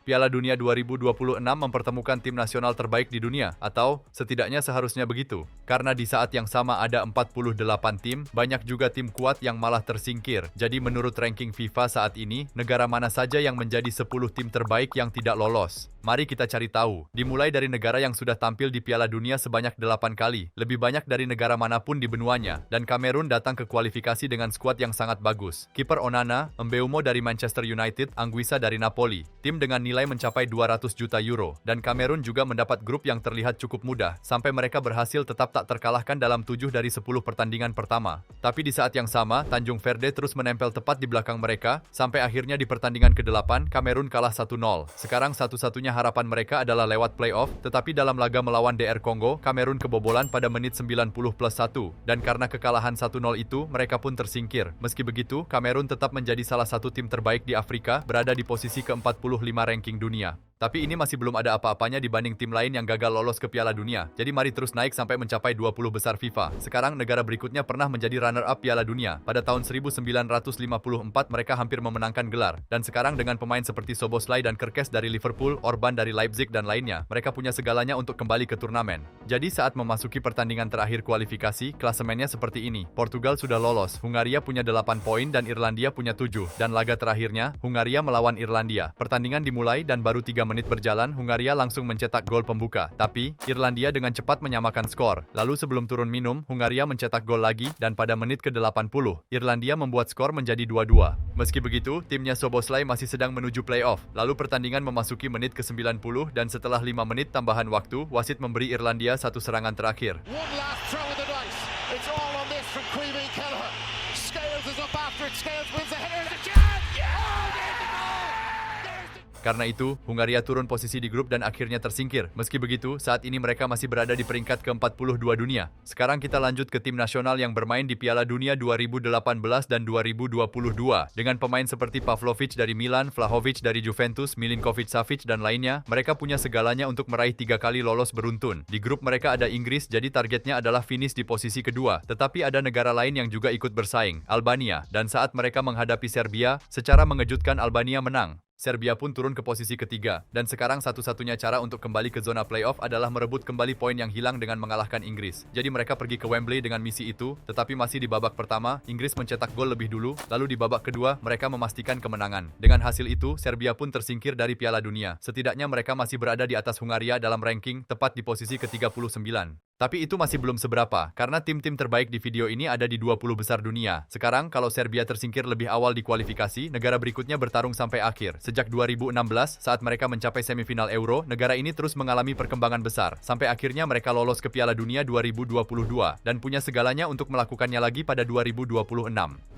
Piala Dunia 2026 mempertemukan tim nasional terbaik di dunia, atau setidaknya seharusnya begitu. Karena di saat yang sama ada 48 tim, banyak juga tim kuat yang malah tersingkir. Jadi menurut ranking FIFA saat ini, negara mana saja yang menjadi 10 tim terbaik yang tidak lolos? Mari kita cari tahu. Dimulai dari negara yang sudah tampil di Piala Dunia sebanyak 8 kali, lebih banyak dari negara manapun di benuanya, dan Kamerun datang ke kualifikasi dengan skuad yang sangat bagus. Kiper Onana, Mbeumo dari Manchester United, Anguissa dari Napoli. Tim dengan nilai mencapai 200 juta euro, dan Kamerun juga mendapat grup yang terlihat cukup mudah, sampai mereka berhasil tetap tak terkalahkan dalam 7 dari 10 pertandingan pertama. Tapi di saat yang sama, Tanjung Verde terus menempel tepat di belakang mereka, sampai akhirnya di pertandingan ke-8, Kamerun kalah 1-0. Sekarang satu-satunya harapan mereka adalah lewat playoff, tetapi dalam laga melawan DR Kongo, Kamerun kebobolan pada menit 90+1, dan karena kekalahan 1-0 itu, mereka pun tersingkir. Meski begitu, Kamerun tetap menjadi salah satu tim terbaik di Afrika, berada di posisi ke-45 ranking dunia. Tapi ini masih belum ada apa-apanya dibanding tim lain yang gagal lolos ke Piala Dunia. Jadi mari terus naik sampai mencapai 20 besar FIFA. Sekarang negara berikutnya pernah menjadi runner-up Piala Dunia. Pada tahun 1954 mereka hampir memenangkan gelar. Dan sekarang dengan pemain seperti Szoboszlai dan Kerkez dari Liverpool, Orban dari Leipzig dan lainnya, mereka punya segalanya untuk kembali ke turnamen. Jadi saat memasuki pertandingan terakhir kualifikasi, klasemennya seperti ini. Portugal sudah lolos, Hungaria punya 8 poin dan Irlandia punya 7. Dan laga terakhirnya, Hungaria melawan Irlandia. Pertandingan dimulai dan baru 3 menit berjalan, Hungaria langsung mencetak gol pembuka. Tapi, Irlandia dengan cepat menyamakan skor. Lalu sebelum turun minum, Hungaria mencetak gol lagi, dan pada menit ke-80, Irlandia membuat skor menjadi 2-2. Meski begitu, timnya Szoboszlai masih sedang menuju playoff. Lalu pertandingan memasuki menit ke-90, dan setelah 5 menit tambahan waktu, wasit memberi Irlandia satu serangan terakhir. Karena itu, Hungaria turun posisi di grup dan akhirnya tersingkir. Meski begitu, saat ini mereka masih berada di peringkat ke-42 dunia. Sekarang kita lanjut ke tim nasional yang bermain di Piala Dunia 2018 dan 2022. Dengan pemain seperti Pavlovic dari Milan, Vlahovic dari Juventus, Milinkovic-Savic dan lainnya, mereka punya segalanya untuk meraih 3 kali lolos beruntun. Di grup mereka ada Inggris, jadi targetnya adalah finish di posisi kedua. Tetapi ada negara lain yang juga ikut bersaing, Albania. Dan saat mereka menghadapi Serbia, secara mengejutkan Albania menang. Serbia pun turun ke posisi ketiga, dan sekarang satu-satunya cara untuk kembali ke zona playoff adalah merebut kembali poin yang hilang dengan mengalahkan Inggris. Jadi mereka pergi ke Wembley dengan misi itu, tetapi masih di babak pertama, Inggris mencetak gol lebih dulu, lalu di babak kedua, mereka memastikan kemenangan. Dengan hasil itu, Serbia pun tersingkir dari Piala Dunia. Setidaknya mereka masih berada di atas Hungaria dalam ranking, tepat di posisi ke-39. Tapi itu masih belum seberapa, karena tim-tim terbaik di video ini ada di 20 besar dunia. Sekarang, kalau Serbia tersingkir lebih awal di kualifikasi, negara berikutnya bertarung sampai akhir. Sejak 2016, saat mereka mencapai semifinal Euro, negara ini terus mengalami perkembangan besar, sampai akhirnya mereka lolos ke Piala Dunia 2022, dan punya segalanya untuk melakukannya lagi pada 2026.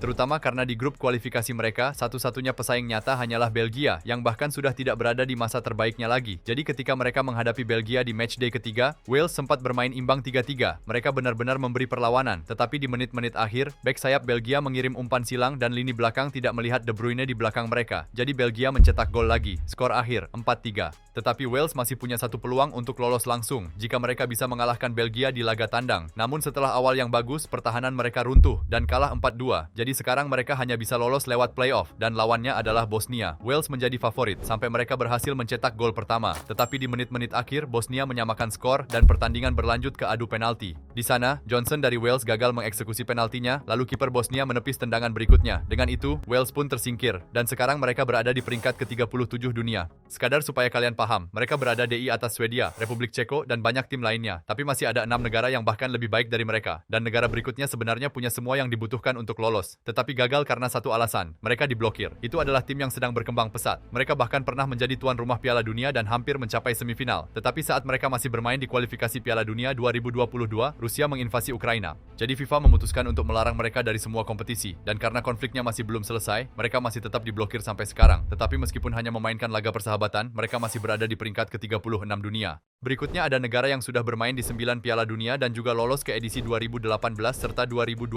Terutama karena di grup kualifikasi mereka, satu-satunya pesaing nyata hanyalah Belgia, yang bahkan sudah tidak berada di masa terbaiknya lagi. Jadi ketika mereka menghadapi Belgia di matchday ketiga, Wales sempat bermain imbang 3-3. Mereka benar-benar memberi perlawanan, tetapi di menit-menit akhir, bek sayap Belgia mengirim umpan silang dan lini belakang tidak melihat De Bruyne di belakang mereka. Jadi Belgia mencetak gol lagi. Skor akhir 4-3. Tetapi Wales masih punya satu peluang untuk lolos langsung jika mereka bisa mengalahkan Belgia di laga tandang. Namun setelah awal yang bagus, pertahanan mereka runtuh dan kalah 4-2. Jadi sekarang mereka hanya bisa lolos lewat playoff dan lawannya adalah Bosnia. Wales menjadi favorit sampai mereka berhasil mencetak gol pertama. Tetapi di menit-menit akhir, Bosnia menyamakan skor dan pertandingan berlanjut ke adu penalti. Di sana, Johnson dari Wales gagal mengeksekusi penaltinya, lalu kiper Bosnia menepis tendangan berikutnya. Dengan itu, Wales pun tersingkir dan sekarang mereka berada di peringkat ke-37 dunia. Sekadar supaya kalian paham, mereka berada di atas Swedia, Republik Ceko, dan banyak tim lainnya. Tapi masih ada 6 negara yang bahkan lebih baik dari mereka. Dan negara berikutnya sebenarnya punya semua yang dibutuhkan untuk lolos. Tetapi gagal karena satu alasan, mereka diblokir. Itu adalah tim yang sedang berkembang pesat. Mereka bahkan pernah menjadi tuan rumah Piala Dunia dan hampir mencapai semifinal. Tetapi saat mereka masih bermain di kualifikasi Piala Dunia 2022, Rusia menginvasi Ukraina. Jadi FIFA memutuskan untuk melarang mereka dari semua kompetisi. Dan karena konfliknya masih belum selesai, mereka masih tetap diblokir sampai sekarang. Tetapi meskipun hanya memainkan laga persahabatan, mereka masih berada di peringkat ke-36 dunia. Berikutnya ada negara yang sudah bermain di 9 Piala Dunia dan juga lolos ke edisi 2018 serta 2022.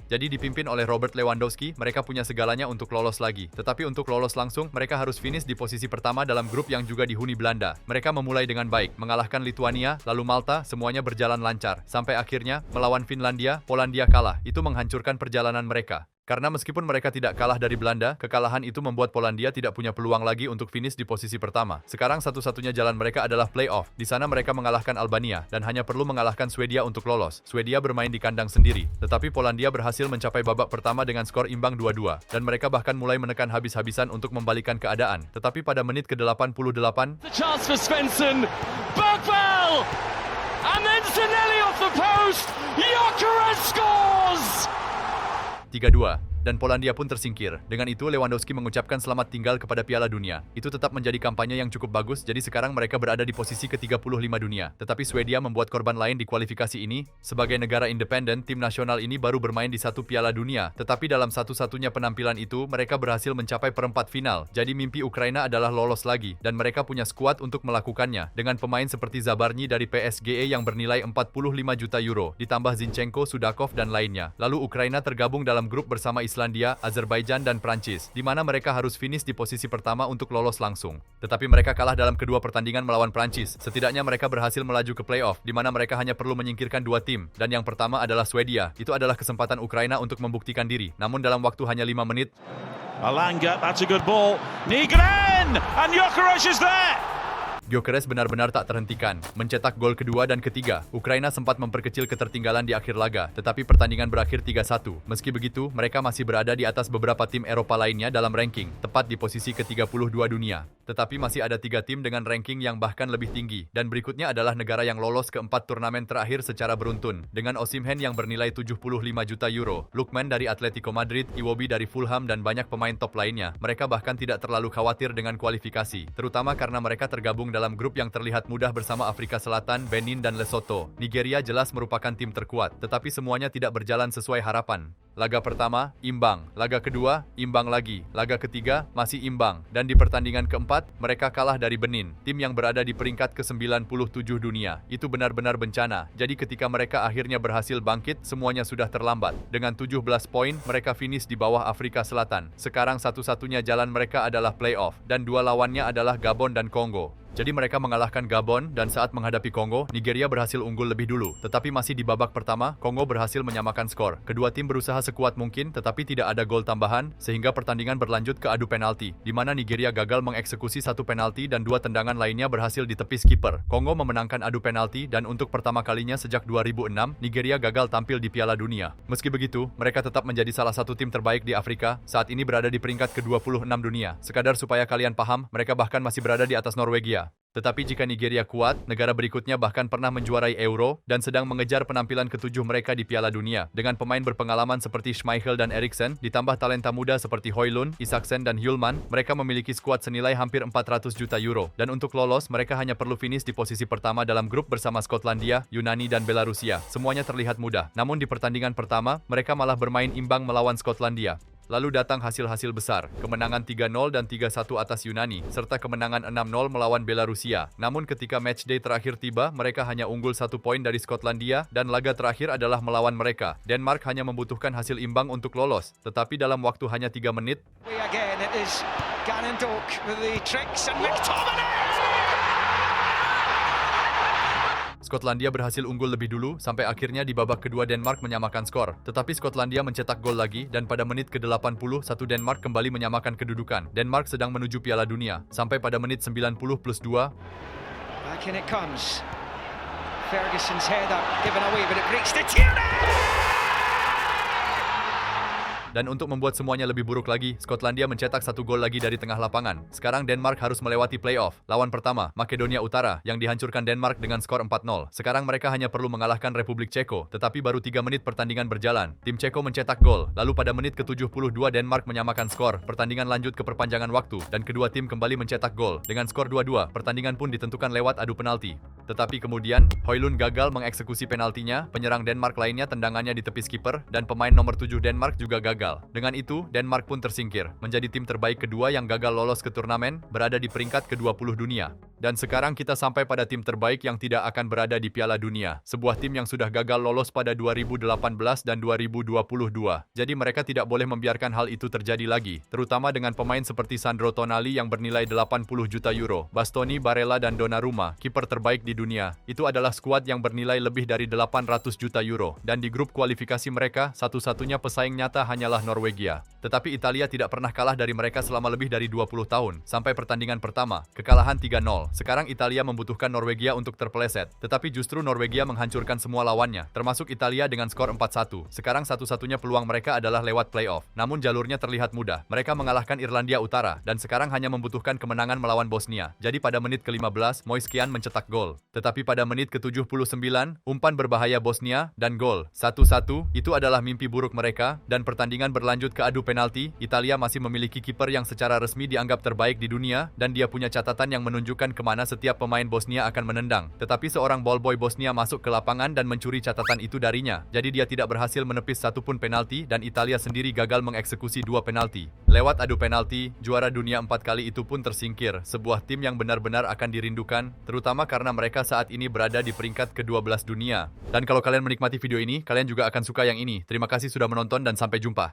Jadi dipimpin oleh Robert Lewandowski, mereka punya segalanya untuk lolos lagi. Tetapi untuk lolos langsung, mereka harus finish di posisi pertama dalam grup yang juga dihuni Belanda. Mereka memulai dengan baik, mengalahkan Lituania, lalu Malta, semuanya berjalan lancar. Sampai akhirnya, melawan Finlandia, Polandia kalah. Itu menghancurkan perjalanan mereka. Karena meskipun mereka tidak kalah dari Belanda, kekalahan itu membuat Polandia tidak punya peluang lagi untuk finish di posisi pertama. Sekarang satu-satunya jalan mereka adalah playoff. Di sana mereka mengalahkan Albania dan hanya perlu mengalahkan Swedia untuk lolos. Swedia bermain di kandang sendiri, tetapi Polandia berhasil mencapai babak pertama dengan skor imbang 2-2 dan mereka bahkan mulai menekan habis-habisan untuk membalikan keadaan. Tetapi pada menit ke-88, The chance for Svensson, Bergvall, and then Zanelli off the post, Gyökeres scores! 3-2. Dan Polandia pun tersingkir. Dengan itu, Lewandowski mengucapkan selamat tinggal kepada Piala Dunia. Itu tetap menjadi kampanye yang cukup bagus, jadi sekarang mereka berada di posisi ke-35 dunia. Tetapi Swedia membuat korban lain di kualifikasi ini. Sebagai negara independen, tim nasional ini baru bermain di satu Piala Dunia. Tetapi dalam satu-satunya penampilan itu, mereka berhasil mencapai perempat final. Jadi mimpi Ukraina adalah lolos lagi, dan mereka punya skuad untuk melakukannya. Dengan pemain seperti Zabarnyi dari PSGE yang bernilai 45 juta euro, ditambah Zinchenko, Sudakov, dan lainnya. Lalu Ukraina tergabung dalam grup bersama Islandia, Azerbaijan, dan Prancis, di mana mereka harus finish di posisi pertama untuk lolos langsung. Tetapi mereka kalah dalam kedua pertandingan melawan Prancis. Setidaknya mereka berhasil melaju ke playoff, di mana mereka hanya perlu menyingkirkan dua tim, dan yang pertama adalah Swedia. Itu adalah kesempatan Ukraina untuk membuktikan diri. Namun dalam waktu hanya 5 menit, Alanga, that's a good ball. Nygren! And Gyökeres is there! Gyökeres benar-benar tak terhentikan, mencetak gol kedua dan ketiga. Ukraina sempat memperkecil ketertinggalan di akhir laga, tetapi pertandingan berakhir 3-1. Meski begitu, mereka masih berada di atas beberapa tim Eropa lainnya dalam ranking, tepat di posisi ke-32 dunia. Tetapi masih ada 3 tim dengan ranking yang bahkan lebih tinggi, dan berikutnya adalah negara yang lolos ke 4 turnamen terakhir secara beruntun, dengan Osimhen yang bernilai 75 juta euro, Lookman dari Atletico Madrid, Iwobi dari Fulham, dan banyak pemain top lainnya. Mereka bahkan tidak terlalu khawatir dengan kualifikasi, terutama karena mereka tergabung dalam grup yang terlihat mudah bersama Afrika Selatan, Benin, dan Lesotho. Nigeria jelas merupakan tim terkuat, tetapi semuanya tidak berjalan sesuai harapan. Laga pertama, imbang. Laga kedua, imbang lagi. Laga ketiga, masih imbang. Dan di pertandingan keempat, mereka kalah dari Benin, tim yang berada di peringkat ke-97 dunia. Itu benar-benar bencana. Jadi ketika mereka akhirnya berhasil bangkit, semuanya sudah terlambat. Dengan 17 poin, mereka finish di bawah Afrika Selatan. Sekarang satu-satunya jalan mereka adalah playoff, dan dua lawannya adalah Gabon dan Kongo. Jadi mereka mengalahkan Gabon, dan saat menghadapi Kongo, Nigeria berhasil unggul lebih dulu. Tetapi masih di babak pertama, Kongo berhasil menyamakan skor. Kedua tim berusaha sekuat mungkin, tetapi tidak ada gol tambahan, sehingga pertandingan berlanjut ke adu penalti, di mana Nigeria gagal mengeksekusi satu penalti dan 2 tendangan lainnya berhasil ditepis kiper. Kongo memenangkan adu penalti, dan untuk pertama kalinya sejak 2006, Nigeria gagal tampil di Piala Dunia. Meski begitu, mereka tetap menjadi salah satu tim terbaik di Afrika, saat ini berada di peringkat ke-26 dunia. Sekadar supaya kalian paham, mereka bahkan masih berada di atas Norwegia. Tetapi jika Nigeria kuat, negara berikutnya bahkan pernah menjuarai Euro dan sedang mengejar penampilan ke-7 mereka di Piala Dunia. Dengan pemain berpengalaman seperti Schmeichel dan Eriksen, ditambah talenta muda seperti Højlund, Isaksen, dan Hjulman, mereka memiliki skuad senilai hampir 400 juta euro. Dan untuk lolos, mereka hanya perlu finish di posisi pertama dalam grup bersama Skotlandia, Yunani, dan Belarusia. Semuanya terlihat mudah. Namun di pertandingan pertama, mereka malah bermain imbang melawan Skotlandia. Lalu datang hasil-hasil besar, kemenangan 3-0 dan 3-1 atas Yunani, serta kemenangan 6-0 melawan Belarusia. Namun ketika matchday terakhir tiba, mereka hanya unggul 1 poin dari Skotlandia, dan laga terakhir adalah melawan mereka. Denmark hanya membutuhkan hasil imbang untuk lolos, tetapi dalam waktu hanya 3 menit, Skotlandia berhasil unggul lebih dulu, sampai akhirnya di babak kedua Denmark menyamakan skor. Tetapi Skotlandia mencetak gol lagi, dan pada menit ke-81 Denmark kembali menyamakan kedudukan. Denmark sedang menuju Piala Dunia. Sampai pada menit 90+2, back in it comes. Ferguson's header given away, but it breaks the Tierney! Dan untuk membuat semuanya lebih buruk lagi, Skotlandia mencetak 1 gol lagi dari tengah lapangan. Sekarang Denmark harus melewati playoff. Lawan pertama, Makedonia Utara, yang dihancurkan Denmark dengan skor 4-0. Sekarang mereka hanya perlu mengalahkan Republik Ceko, tetapi baru 3 menit pertandingan berjalan. Tim Ceko mencetak gol, lalu pada menit ke-72 Denmark menyamakan skor. Pertandingan lanjut ke perpanjangan waktu, dan kedua tim kembali mencetak gol. Dengan skor 2-2, pertandingan pun ditentukan lewat adu penalti. Tetapi kemudian, Højlund gagal mengeksekusi penaltinya, penyerang Denmark lainnya tendangannya ditepis kiper, dan pemain nomor 7 Denmark juga gagal. Dengan itu, Denmark pun tersingkir, menjadi tim terbaik kedua yang gagal lolos ke turnamen, berada di peringkat ke-20 dunia. Dan sekarang kita sampai pada tim terbaik yang tidak akan berada di Piala Dunia. Sebuah tim yang sudah gagal lolos pada 2018 dan 2022. Jadi mereka tidak boleh membiarkan hal itu terjadi lagi. Terutama dengan pemain seperti Sandro Tonali yang bernilai 80 juta euro. Bastoni, Barella dan Donnarumma, kiper terbaik di dunia. Itu adalah skuad yang bernilai lebih dari 800 juta euro. Dan di grup kualifikasi mereka, satu-satunya pesaing nyata hanyalah Norwegia. Tetapi Italia tidak pernah kalah dari mereka selama lebih dari 20 tahun. Sampai pertandingan pertama, kekalahan 3-0. Sekarang Italia membutuhkan Norwegia untuk terpeleset, tetapi justru Norwegia menghancurkan semua lawannya, termasuk Italia dengan skor 4-1. Sekarang satu-satunya peluang mereka adalah lewat playoff. Namun jalurnya terlihat mudah. Mereka mengalahkan Irlandia Utara, dan sekarang hanya membutuhkan kemenangan melawan Bosnia. Jadi pada menit ke-15, Moiskian mencetak gol. Tetapi pada menit ke-79, umpan berbahaya Bosnia, dan gol. 1-1, itu adalah mimpi buruk mereka, dan pertandingan berlanjut ke adu penalti. Italia masih memiliki kiper yang secara resmi dianggap terbaik di dunia, dan dia punya catatan yang menunjukkan kemana setiap pemain Bosnia akan menendang. Tetapi seorang ballboy Bosnia masuk ke lapangan dan mencuri catatan itu darinya. Jadi dia tidak berhasil menepis satupun penalti dan Italia sendiri gagal mengeksekusi 2 penalti. Lewat adu penalti, juara dunia 4 kali itu pun tersingkir. Sebuah tim yang benar-benar akan dirindukan, terutama karena mereka saat ini berada di peringkat ke-12 dunia. Dan kalau kalian menikmati video ini, kalian juga akan suka yang ini. Terima kasih sudah menonton dan sampai jumpa.